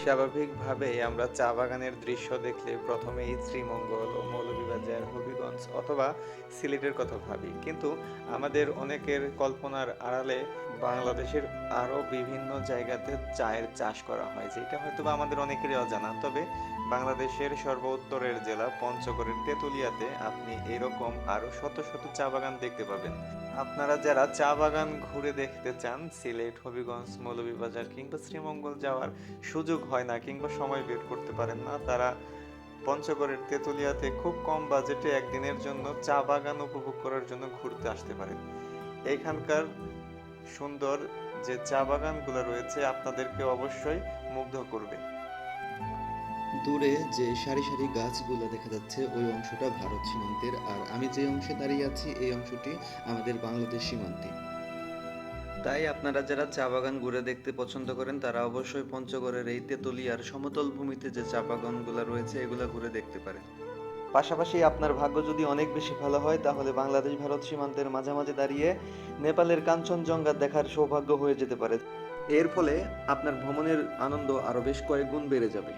স্বাভাবিকভাবেই আমরা চা বাগানের দৃশ্য দেখলে প্রথমেই শ্রীমঙ্গল ও মৌলভীবাজার, হবিগঞ্জ অথবা সিলেটের কথা ভাবি। কিন্তু আমাদের অনেকের কল্পনার আড়ালে বাংলাদেশের আরও বিভিন্ন জায়গাতে চায়ের চাষ করা হয়, যেটা হয়তোবা আমাদের অনেকেরই অজানা। তবে বাংলাদেশের সর্বোত্তরের জেলা পঞ্চগড়ের তেঁতুলিয়াতে আপনি এরকম আরও শত শত চা বাগান দেখতে পাবেন। আপনারা যারা চা বাগান ঘুরে দেখতে চান, সিলেট, হবিগঞ্জ, মৌলভীবাজার কিংবা শ্রীমঙ্গল যাওয়ার সুযোগ হয় না কিংবা সময় বের করতে পারেন না, তারা পঞ্চগড়ের তেঁতুলিয়াতে খুব কম বাজেটে একদিনের জন্য চা বাগান উপভোগ করার জন্য ঘুরতে আসতে পারেন। এখানকার সুন্দর যে চা বাগানগুলো রয়েছে আপনাদেরকে অবশ্যই মুগ্ধ করবে। দূরে যে সারি সারি গাছগুলো দেখা যাচ্ছে ওই অংশটা ভারত সীমান্তের, আর আমি যে অংশে দাঁড়িয়ে আছি এই অংশটি আমাদের বাংলাদেশ সীমান্তে। তাই আপনারা যারা চা বাগান ঘুরে দেখতে পছন্দ করেন তারা অবশ্যই পঞ্চগড়ের এই তেঁতুলিয়ার সমতল ভূমিতে যে চা বাগানগুলো রয়েছে এগুলো ঘুরে দেখতে পারেন। পাশাপাশি আপনার ভাগ্য যদি অনেক বেশি ভালো হয় তাহলে বাংলাদেশ ভারত সীমান্তের মাঝামাঝি দাঁড়িয়ে নেপালের কাঞ্চনজঙ্ঘা দেখার সৌভাগ্য হয়ে যেতে পারে। এর ফলে আপনার ভ্রমণের আনন্দ আরো বেশ কয়েক গুণ বেড়ে যাবে।